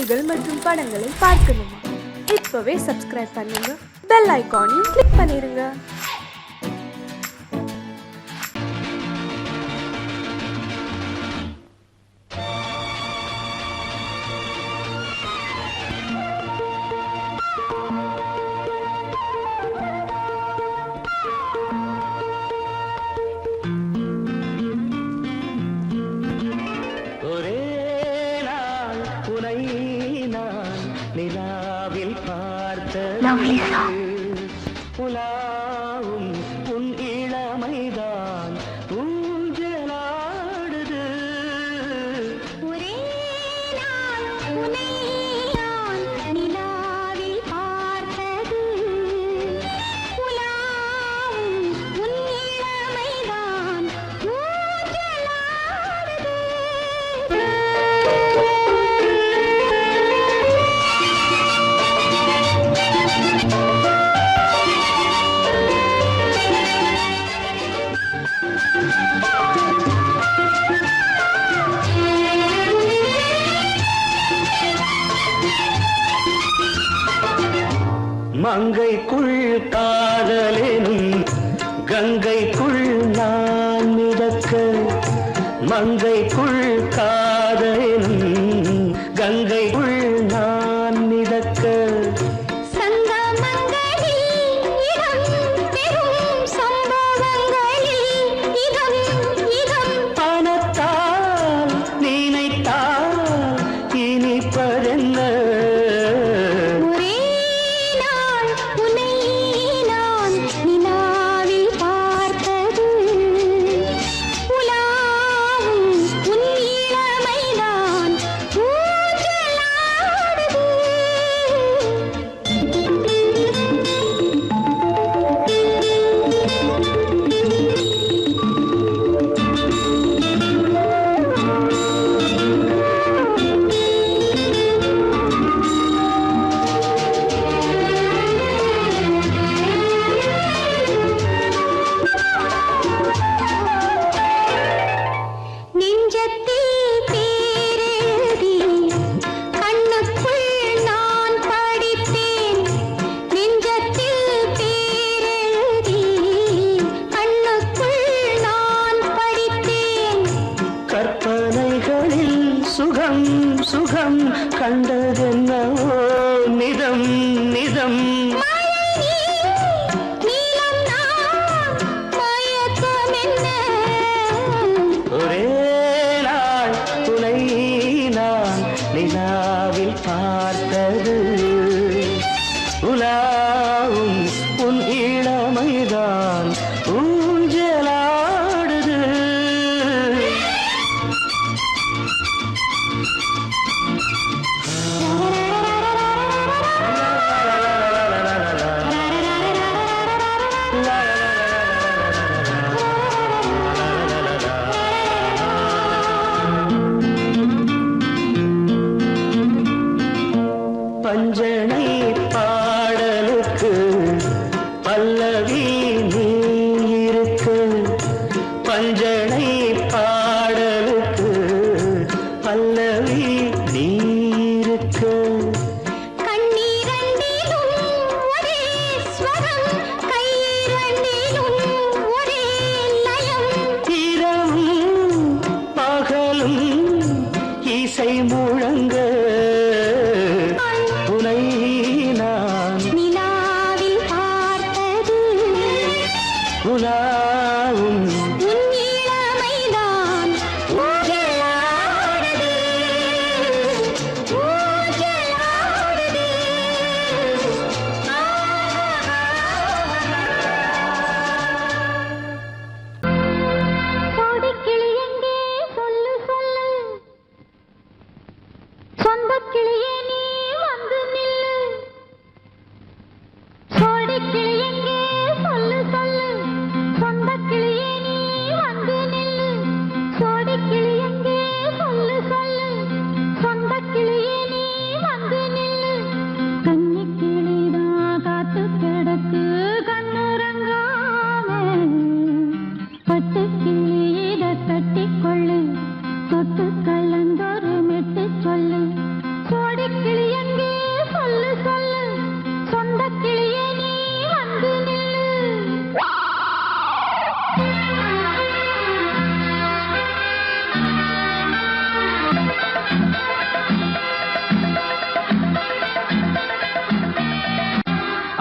செய்திகள் மற்றும் படங்களை பார்க்கணுமா? இப்பவே சப்ஸ்கிரைப் பண்ணுங்க, பெல் ஐகானையும் கிளிக் பண்ணிருங்க. புலாவும் உன் இளமைதான் ஊஞ்சலாடுது. ஒரே நாள் உன்னை நான் நிலாவில் பார்த்தது. புலாவும் உன் இளமைதான் ஊஞ்சலாடுது. மங்கைக்குள் காதலெனும் கங்கைக்குள் நான் மிதக்க, மங்கைக்குள் காதலெனும் கங்கைக்குள் நான் மிதக்க. பணத்தால் நினைத்தால் இனிப்பதென்ன? சுகம் சுகம் கண்டதென்னவோ நிதம் நிதம். ஒரே நாள் துணை நான் நிலாவில் பார்த்தது. உலாவும் உன் இளமைதான் ஊஞ்சலாடுது. பஞ்சனை பாடலுக்கு பல்லவி நீ இருக்கு, பஞ்சனை பாடலுக்கு பல்லவி நீ இருக்கு. இரவும் பகலும் இசை முழங்க உனை நான் நிலாவில் பார்த்தது. உலாவும் உன் இளமைதான் ஊஞ்சலாடுது, ஊஞ்சலாடுது. கோடிக்கிளி எங்கே சொல்லு சொல்லு, சொந்தக் கிளியே நீ வந்து நில்லு. கோடிக்கிளி எங்கே சொல்லு சொல்லு, சொந்தக் கிளியே நீ வந்து நில்லு. கோடிக்கிளி எங்கே சொல்லு சொல்லு, சொந்தக் கிளியே நீ வந்து நில்லு. கன்னிக் கிளிதான் காத்து கிடக்கு கண்ணுறங்காம, பட்டுக் கிளி இத கட்டிக்கொள்ளு, தொட்டு கலந்தொரு மெட்டு சொல்லு. கோடிக்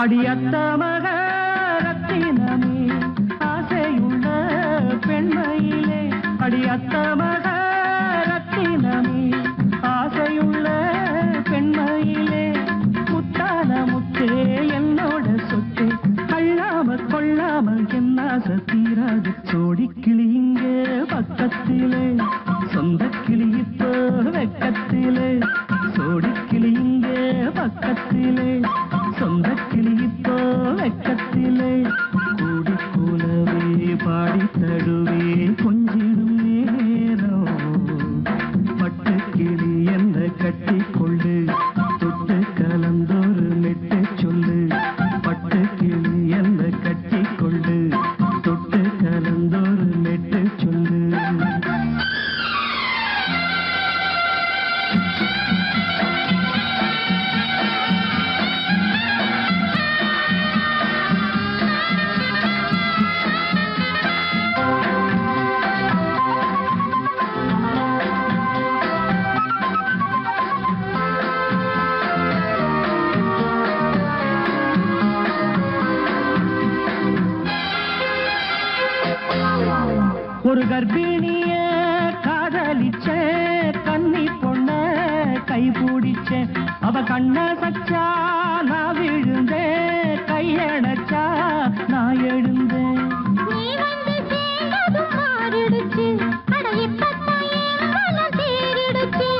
அடியத்த மக ரத்தினமே ஆசையுள்ள பெண்மையிலே அடியத்த மக ரத்தினமே ஆசையுள்ள பெண்மையிலே முத்தான முத்தே என்னோட சொத்து அள்ளாம கொள்ளாம என்ன தீராது சோடி கிளி இங்க பக்கத்திலே சொந்த கிளி இப்போ வெக்கத்திலே சோடி கிளி இங்க பக்கத்திலே சொந்த கிளி இப்போ வெக்கத்திலே கூடி கூலவே பாடி தடுவே கொஞ்சிடும் நேரம் பட்டு கிளி என்ன கட்டி கொள்ளு தொட்டு கலந்தொரு மெட்டு சொல்லு பட்டு கிளி என்ன கட்டி கொள்ளு தொட்டு கலந்தொரு மெட்டு சொல்லு ஒரு கர்ப்பிணிய காதலிச்ச கன்னி பொண்ண கை பிடிச்ச அவ கண்ண சச்சா நான் விழுந்தேன் கையடைச்சா நான் எழுந்தேன் நீ வந்து சேர்ந்ததும் மாறிடுச்சு அட இப்பத்தான் என் மனம் தேறிடுச்சு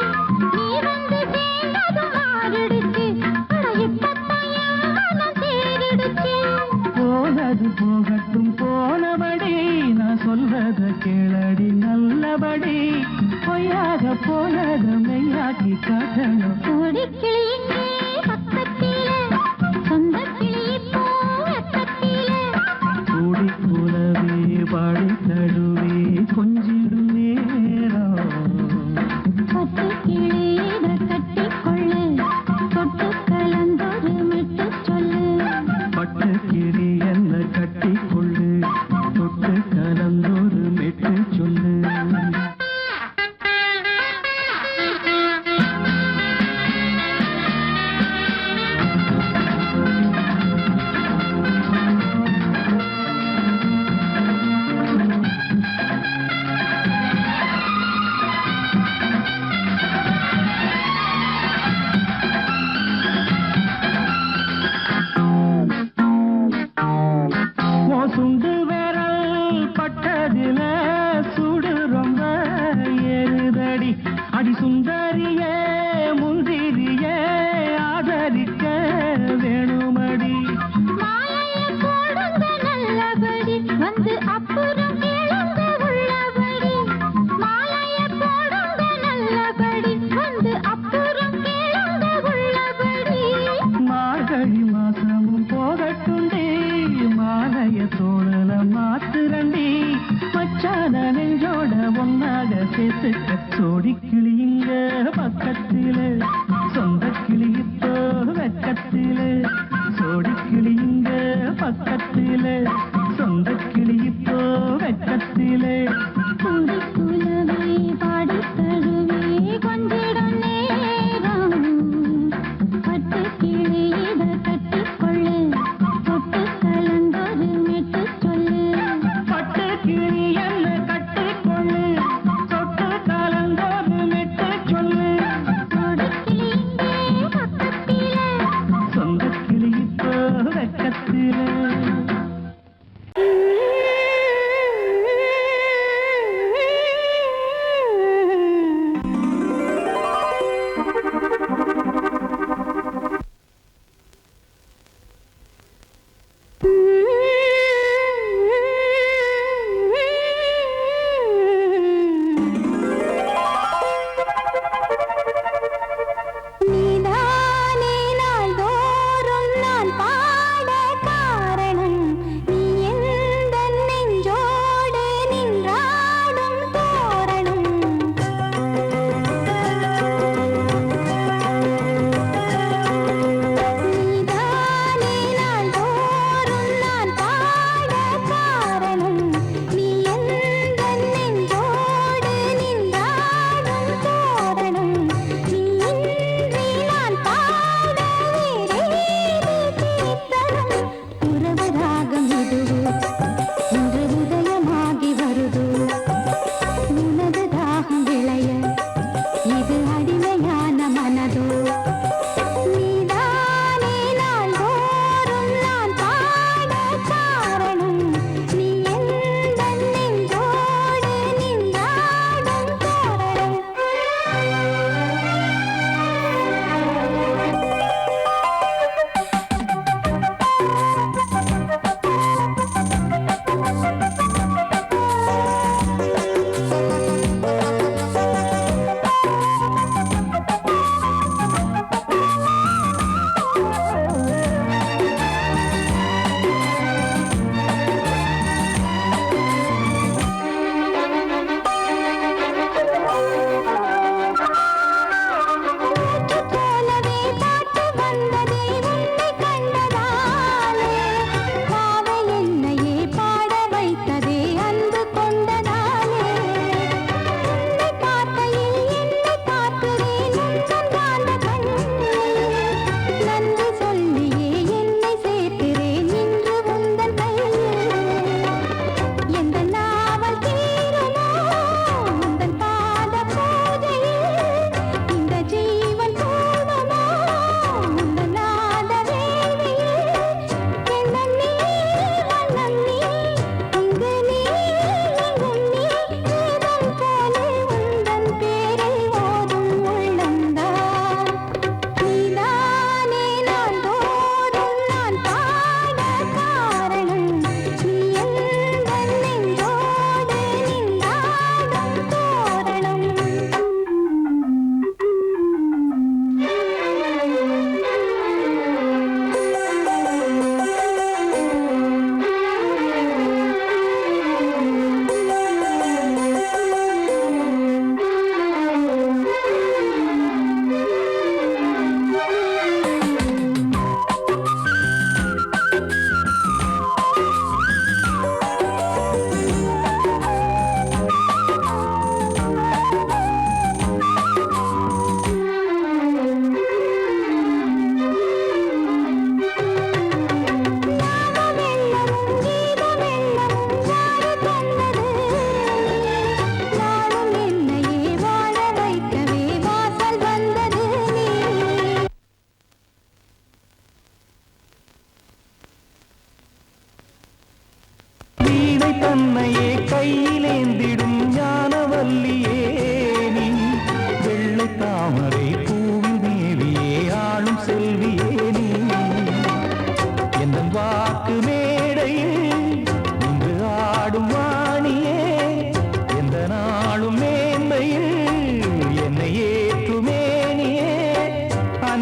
நீ வந்து சேர்ந்ததும் மாறிடுச்சு அட இப்பத்தான் என் மனம் தேறிடுச்சு போனது போகட்டும் போனபடி நான் சொல்றத கேளடி நல்லபடி பொய்யாக போனத மெய்யாக்கி காட்டணும் சோடி கிளி இங்கே பக்கத்திலே சொந்த கிளி இப்போ வெக்கத்திலே கூடி கூலவே பாடி தடுவே கொஞ்சிடும் நேரம் பட்டு கிளி இத கட்டிக்கொள்ளு தொட்டு கலந்தொரு மெட்டு சொல்லு பட்டு கிளி என்ன கட்டி கொள்ளு தொட்டு கலந்தொரு மெட்டு சொல்லு சுண்டு விரல் பட்டதில சுடு ரொம்ப ஏறுதடி அடி சுந்தரியே முந்திரியே ஆதரிக்க வேணுமடி மாலைய போடுங்க நல்லபடி வந்து அப்புறம் கேளுங்க உள்ளபடி மாலைய போடுங்க நல்லபடி வந்து அப்புறம் கேளுங்க உள்ளபடி மார்கழி மாசமும் போகட்டுண்டி மாலைய தோழல மாத்துரண்டி மச்சான நெஞ்சோட ஒன்னாக சேர்த்துக்க சோடி கிளிங்க பக்கத்திலே சொந்த கிளி இப்போ வெக்கத்திலே சோடி கிளிங்க பக்கத்திலே சொந்த கிளி இப்போ வெக்கத்திலே குந்தி குலவை பாடி தழுவி கொஞ்சிடும் நேரம் பட்டு கிளி இத கட்டிக்கொள்ளு தொட்டு கலந்தொரு மெட்டு சொல்லு பட்டு கிளி என்ன கட்டி கொள்ளு தொட்டு கலந்தொரு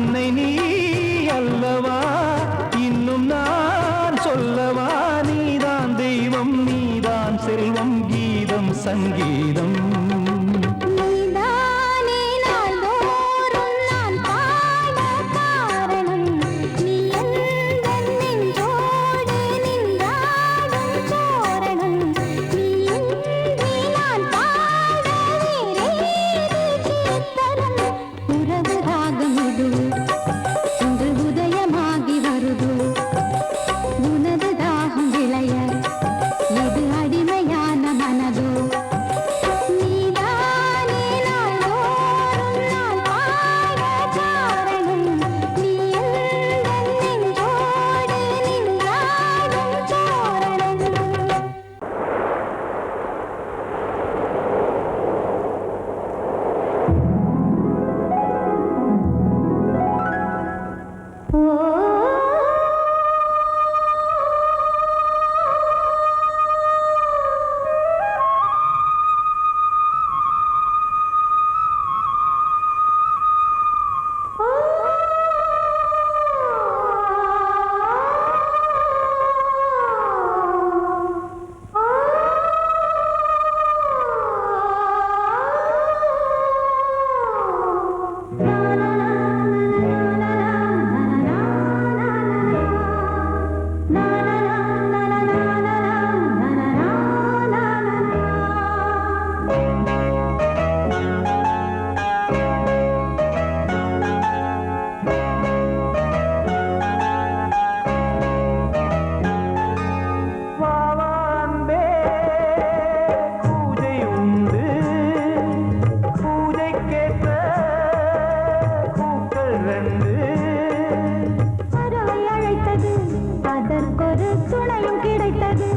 அன்னை நீ அல்லவா இன்னும் நான் சொல்லவா நீதான் தெய்வம் நீதான் செல்வம் கீதம் சங்கீதம் நீதானே நாள்தோறும் நான் பாட காரணம் நீ எந்தன் நெஞ்சோடு நின்றாடும் தோரணம் நீ இன்றி நான் பாட வேறேது கீர்த்தனம் உறவு ராகம் இது இன்று உதயமாகி வருது உனது தாகம் விளைய இது அடிமையான மனதோ நீதானே நாள்தோறும் நான் பாட காரணம் நீ எந்தன் நெஞ்சோடு நின்றாடும் தோரணம் வாவான்பே பூஜை உண்டு பூஜைக்கேற்ற பூக்கள் ரெண்டு பறவை அழைத்தது அதற்கொரு துணையும் கிடைத்தது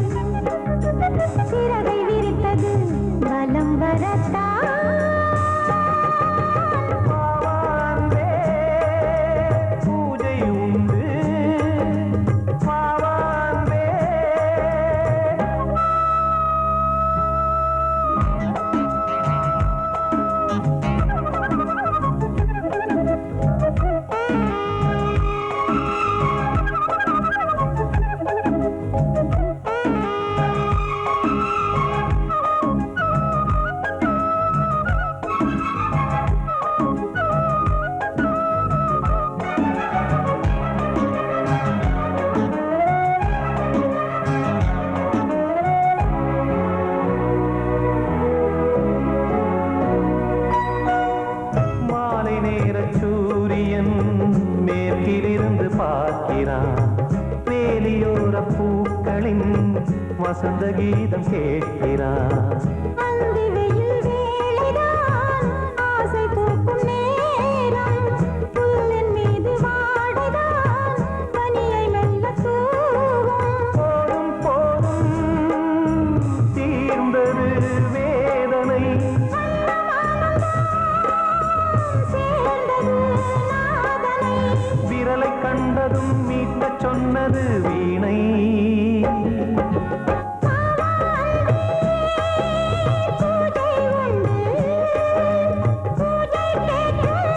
சிறகை விரித்தது வலம் வரத்தான் வாவான்பே பூஜை உண்டு வாவான்பே மாலை நேர சூரியன் மேற்கிலிருந்து பார்க்கிறான் வேலியோர பூக்களின் வசந்த கீதம் கேட்கிறான் அந்தி வெயில் வேளைதான் ஆசை தூக்கும் நேரம் புல்லின் மீது வாடைதான் பனியை மெல்ல தூவும் போதும் போதும் தீர்ந்தது வேதனை சேர்ந்தது நாதனை விரலை கண்டதும் மீட்டச் சொன்னது வீணை பூஜை உண்டு பூஜை கேட்கும்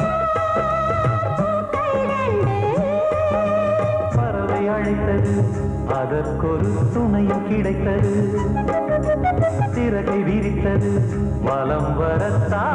பூக்கள் ரெண்டு பறவை அழைத்தது அதற்கொரு துணையும் கிடைத்தது சிறகை விரித்தது வலம் வரத்தான்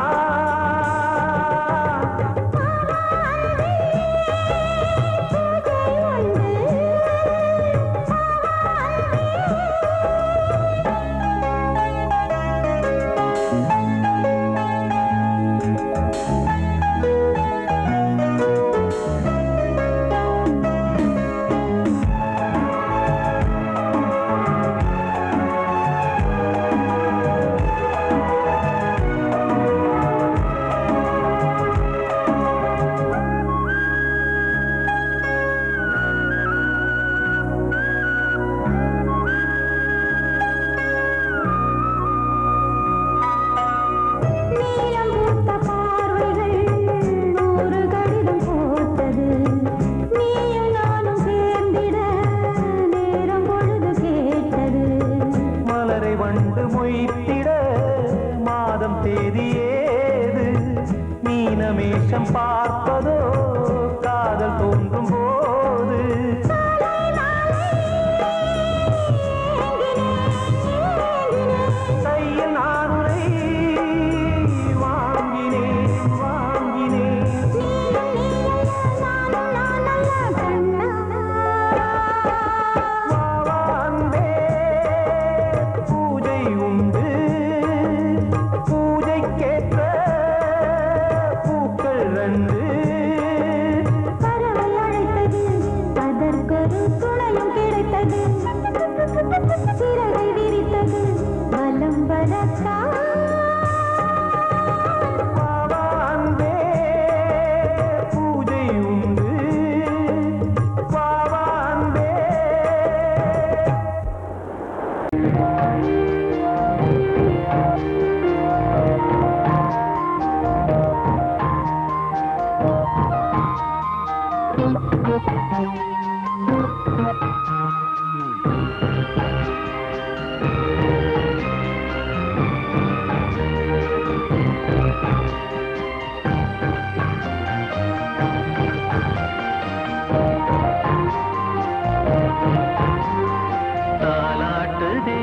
தாலாட்டுதே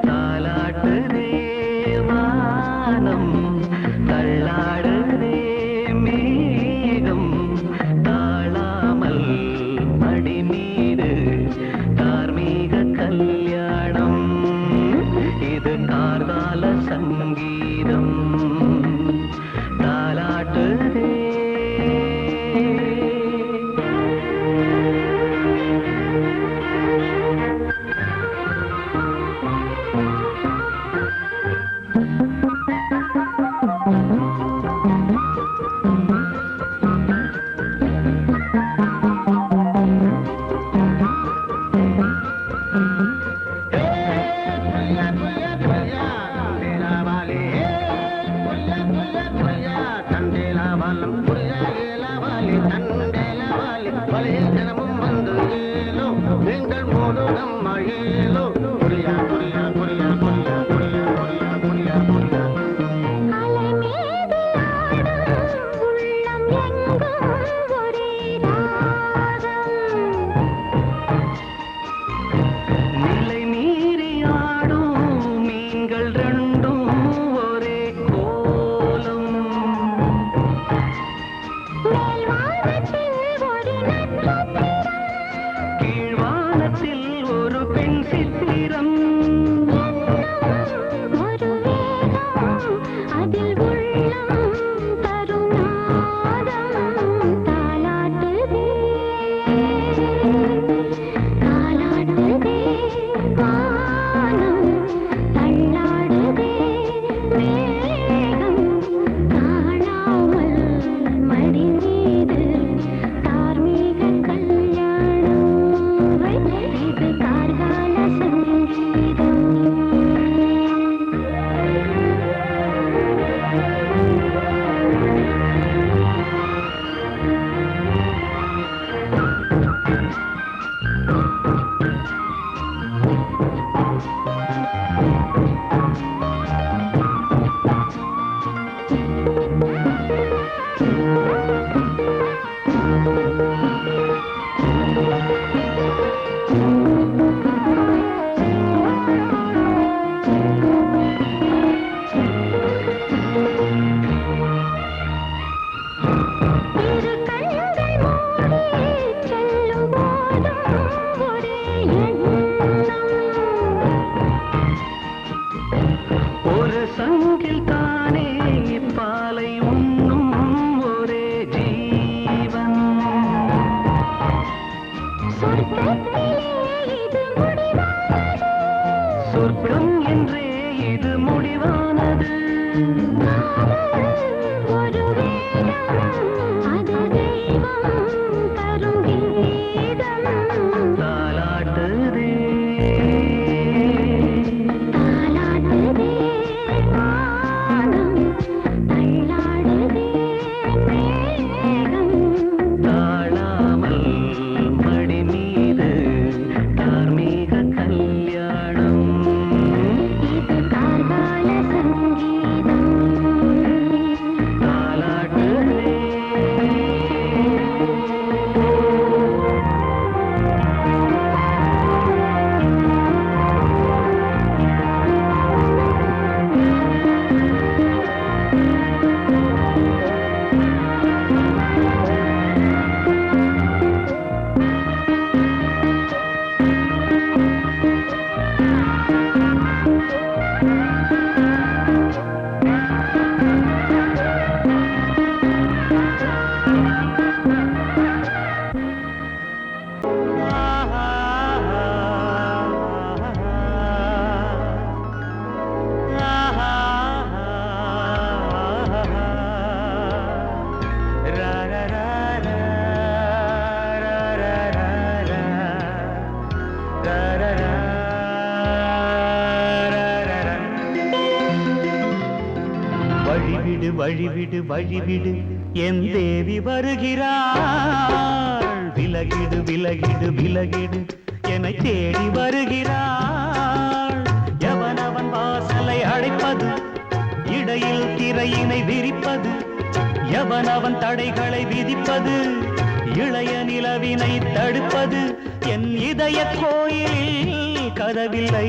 தாலாட்டுதே வானம் தள்ளாடுதே மேகம் தாழாமல் மடி மீது தார்மீக கல்யாணம் இது கார்கால சங்கீதம் தாலாட்டுதே அலை மீது ஆடும் உள்ளம் எங்கும் ஒரே ராகம் நிலை மீறி ஆடும் மீன்கள் ரெண்டும் ஒரே கோலம் மேல் வானத்தில் ஒரு நட்சத்திரம் கீழ்வானத்தில் ஒரு பெண் சித்திரம் ஒரு வேகம் அதில் உள்ளம் தருநாதம் தாலாட்டுதே தாலாடுதே வானம் தள்ளாடுதே மேகம் காணாமல் மடி மீது வழிவிடு வழிவிடு என் தேவி வருகிறாள். விலகிடு விலகிடு விலகிடு என்னை தேடி வருகிறாள். எவனவன் வாசலை அடைப்பது, இடையில் திரையினை விரிப்பது, எவனவன் தடைகளை விதிப்பது, இளைய நிலவினை தடுப்பது, என் இதய கோயிலில் கதவில்லை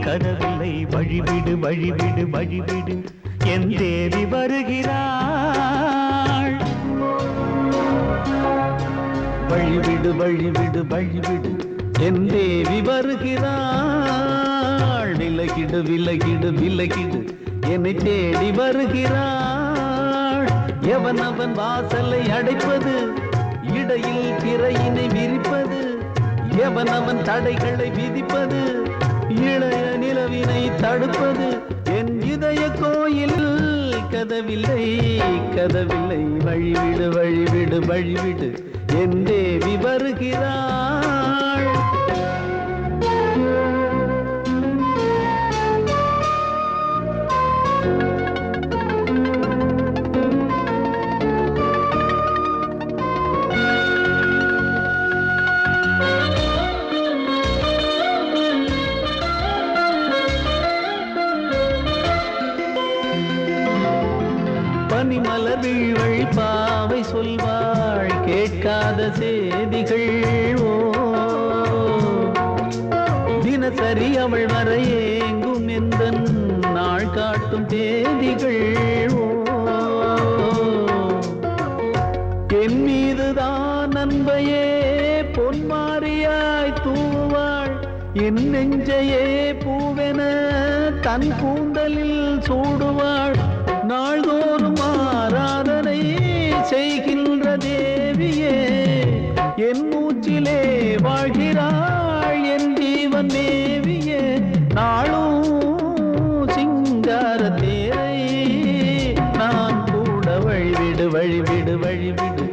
கதவில்லை. வழிவிடு வழிவிடு வழிவிடு என் தேவி வருகிறாள். வழிவிடு வழிவிடு வழிவிடு என் தேவி வருகிறாள். விலகிடு விலகிடு விலகிடு என்னை தேடி வருகிறாள். எவனவன் வாசலை அடைப்பது, இடையில் திரையினை விரிப்பது, எவனவன் தடைகளை விதிப்பது, இளைய நிலவினை தடுப்பது, என் இதய கோயில் கதவில்லை கதவில்லை. வழிவிடு வழிவிடு வழிவிடு என் தேவி வருகிறாள். பனிமலர் வீழ்வழி பாவை சொல்வாள் கேட்காத செய்திகள். ஓ தினசரி அவள் வர ஏங்கும் எந்த நாள் காட்டும் தேதிகள். ஓ என் மீதுதான் அன்பையே பொன்மாரியாய் தூவாள். என் நெஞ்சையே பூவென தன் கூந்தலில் சூடுவாள். நாள்தோறும் ஆராதனை செய்கின்ற தேவியே, என் மூச்சிலே வாழ்கிறாள் என் ஜீவன் தேவியே. நாளும் சிங்கார தேரை நான் கூட வழிவிடு வழிவிடு வழிவிடு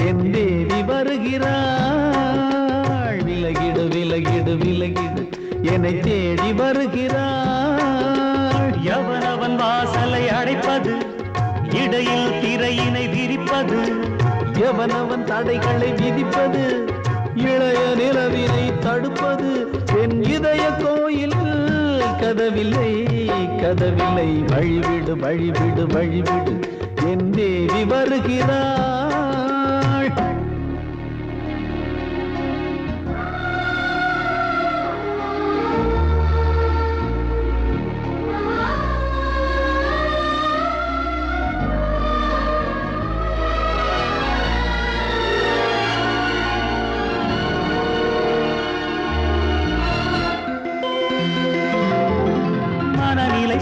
என் தேவி வருகிறாள். விலகிடு விலகிடு விலகிடு என்னை தேடி வருகிறாள். எவனவன் வாசலை அடைப்பது, இடையில் திரையினை விரிப்பது, எவனவன் தடைகளை விதிப்பது, இளைய நிலவினை தடுப்பது, என் இதய கோயில் கதவில்லை கதவில்லை. வழிவிடு வழிவிடு வழிவிடு என் தேவி வருகிறாள்.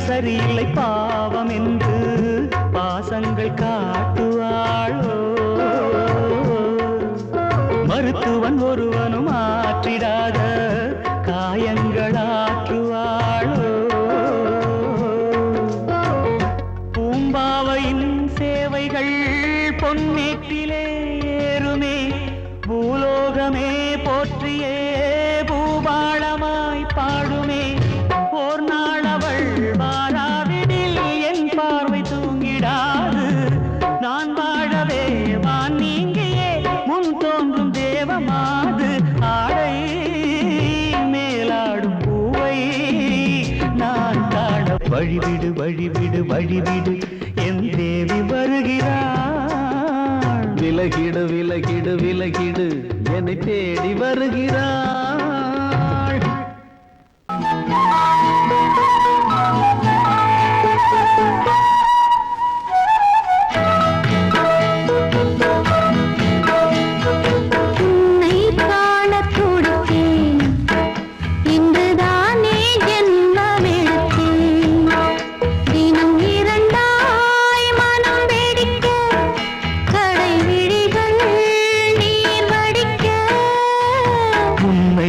சரியில்லை பாவம் என்று பாசங்கள் காட்டுவாளோ. மருத்துவன் ஒருவனும் ஆற்றிடாத காயங்களாற்றுவாளோ. பூம்பாவையின் சேவைகள் பொன்னேற்றிலே ஏறுமே, பூலோகமே போற்றியே பூபாளமாய் பாடுமே. ஓர் நாள் அவள் வாராவிடில் என் பார்வை தூங்கிடாது. நான் வாழவே வான் நீங்கியே முன் தோன்றும் தேவமாது. ஆடை மேலாடும் பூவை நான் காண வழிவிடு வழிவிடு வழிவிடு என் தேவி வருகிறாள். விலகிடு விலகிடு விலகிடு என்னை தேடி வருகிறாள். உன்னை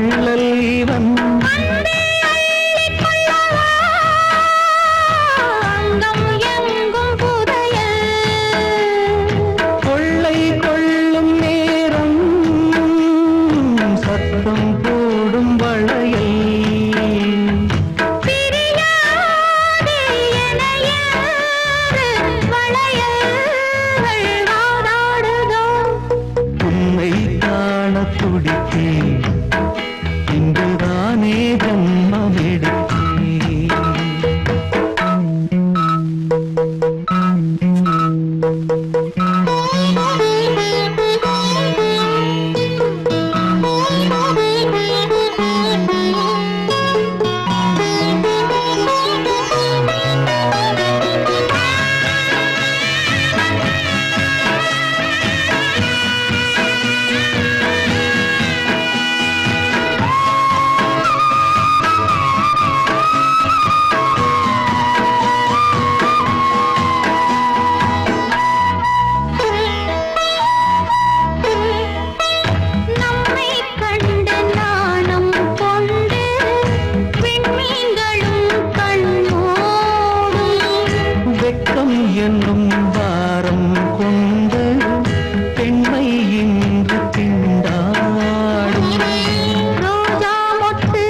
வள்ளல் இவன் அங்கம் எங்கும் புதையல் கொள்ளை கொள்ளும் நேரம் சத்தம் போடும் வளையல் பிரியாதே என யாரு வளையல்கள் வாதாடுதோ உன்னை காண துடித்தேன் இங்குதானே ஜன்மம் எடுத்தேன் நம்மை கண்டு நாணம் கொண்டு விண்மீன்களும் கண்ணோடும் வெட்கம் என்னும் வாரம் கொண்டு பெண்மை இன்று திண்டாடும் ரோஜா மொட்டு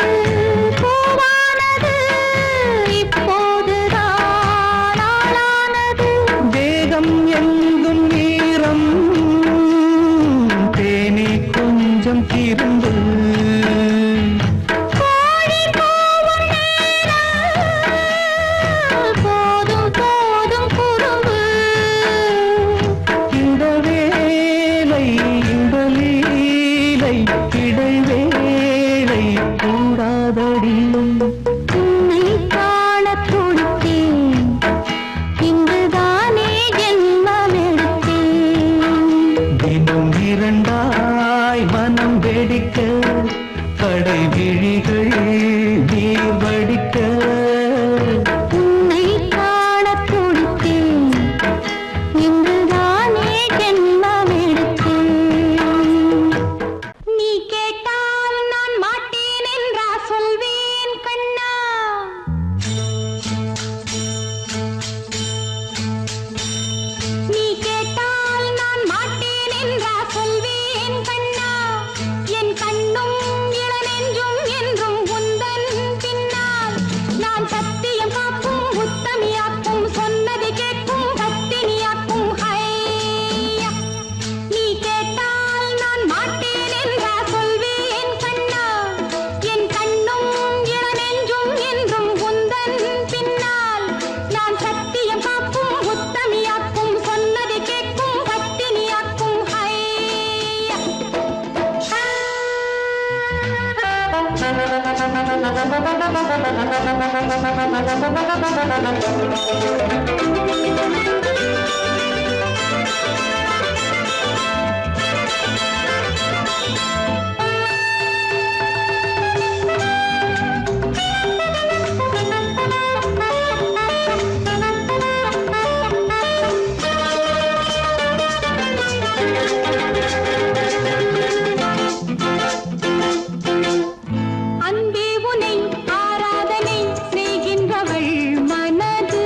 பூவானது இப்போதுதான் ஆளானது வேகம் எங்கும் ஈரம் தேனி கொஞ்சம் திரும்பு கோழி கூவும் நேரம் போதும் போதும் குறும்பு இந்த வேலை இந்த லீலை இடைவேளை கூடாதடியும் உன்னை காண துடித்தேன் இங்குதானே ஜென்மம் எடுத்தேன் தினம் இரண்டாய் மனம் வெடிக்க கடை விழிகள் நீர் வடிக்க உன்னை காண துடித்தேன் இங்குதானே ஜென்மம் எடுத்தேன் நீ கேட்டால் நான் மாட்டேன் என்றா சொல்வேன் கண்ணா நீ கேட்டால் நான் மாட்டேன் என்றா சொல்வேன் கண்ணா என் கண்ணும் இளநெஞ்சும் என்றும் உந்தன் பின்னால் நான் சத்தியம் காக்கும் உத்தமியாக்கும் சொன்னதை கேட்கும் கத்தினியாக்கும் ஹையா நீ கேட்டால் நான் மாட்டேன் என்றா சொல்வேன் கண்ணா என் கண்ணும் இளநெஞ்சும் என்றும் உந்தன் பின்னால் நான் சத்தியம் காக்கும் உத்தமியாக்கும் சொன்னதை கேட்கும் கத்தினியாக்கும் ஹையா அன்பே உனை ஆராதனை செய்கின்றவள் மனது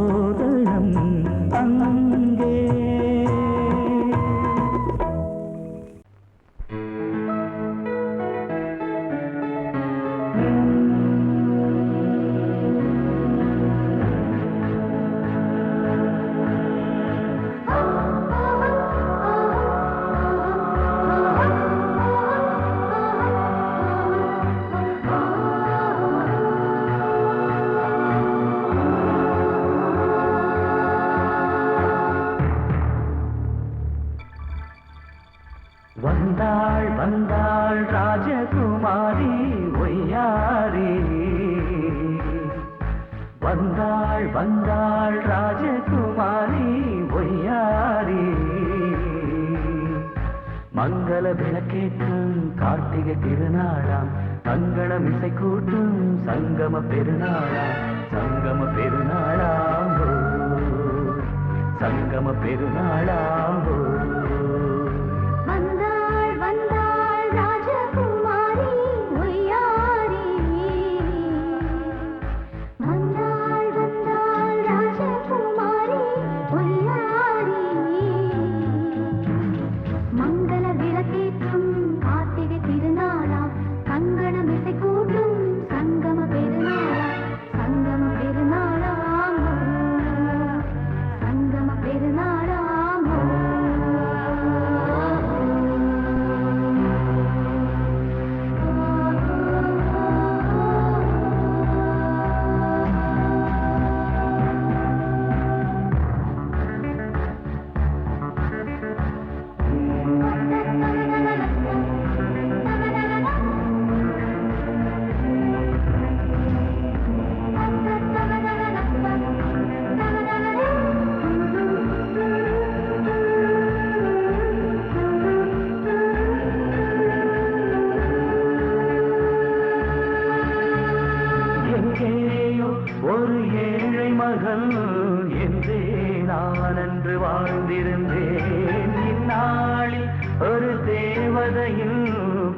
ஊர்வலம் அங்கே. வந்தாள் ராஜகுமாரி ஒய்யாரி என்று வாழ்ந்திருந்தேன். இந்நாளில் ஒரு தேவதையில்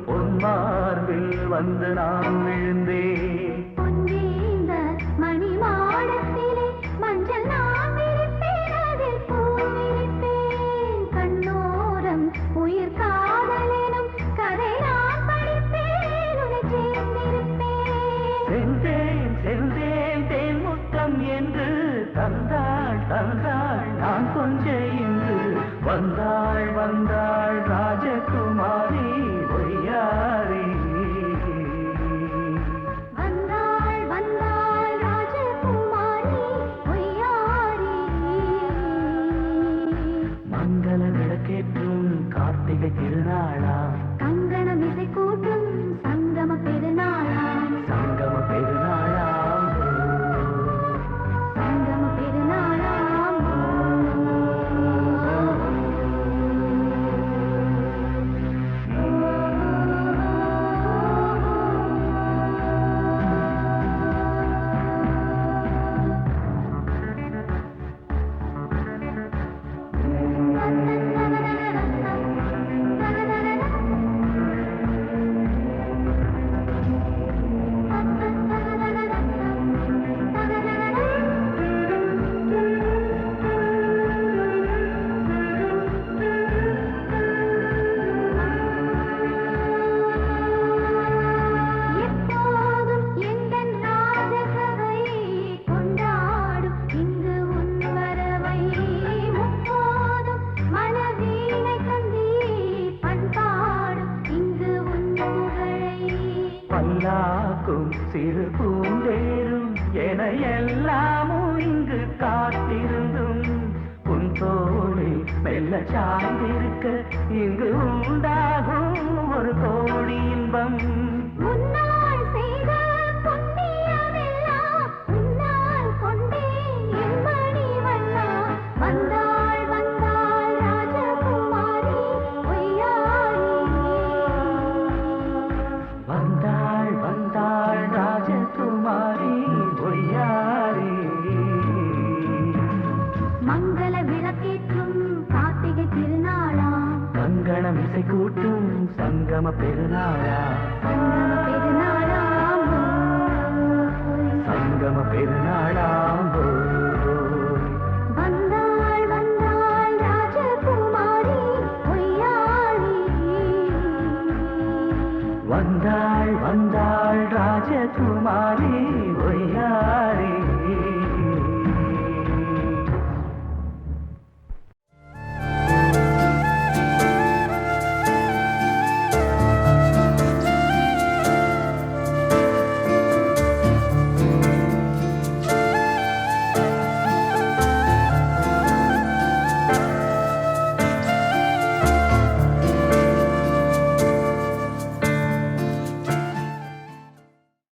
பொன்மார்பில் வந்து நான் விழுந்தேன். பொன்னேந்த மணி மாடத்திலே மஞ்சள் நான் விரிப்பேன், அதில் பூ விரிப்பேன். கண்ணோரம் உயிர் காதலெனும் கதை நான் படிப்பேன், உன்னை சேர்ந்திருப்பேன். சென்றேன் சென்றேன் தேன் முத்தம் என்று தந்தாள் தந்தாள் நான் கொஞ்ச இன்று வந்தாள் வந்தாள் ராஜகுமாரி ஒய்யாரி. வந்தாள் வந்தாள் ராஜகுமாரி ஒய்யாரி. மங்கள விளக்கேற்றும் கார்த்திகை திருநாளா, கங்கணம் இசை கூட்டும் சங்கம பெருநாளாம். சங்கம பெருநாளா, சங்கம பெருநாளாம். எப்போதும் எந்தன் ராஜசபை கொண்டாடும் இங்கு உன் வரவை. முப்போதும் மனவீணை தந்தி பண்பாடும் இங்கு உன் புகழை. பல்லாக்கும் சிறு பூந்தேரும் என எல்லாமும் இங்கு காத்திருந்தும் உன் தோளில் மெல்ல சாய்ந்திருக்க இங்கு உண்டாகும் ஒரு கோடி இன்பம். முன்னால் செய்த புண்ணியமெல்லாம் உன்னால் கொண்டேன் என் மணி வண்ணா. வந்தாள் வந்தாள் ராஜகுமாரி ஒய்யாரி. வந்தாள் வந்தாள் ராஜகுமாரி ஒய்யாரி. மங்கள விளக்கேற்றும் கார்த்திகை திருநாளாம். கங்கணம் இசை கூட்டும் சங்கம பெருநாளா, சங்கம பெருநாளாம். சங்கம பெருநாளாம்.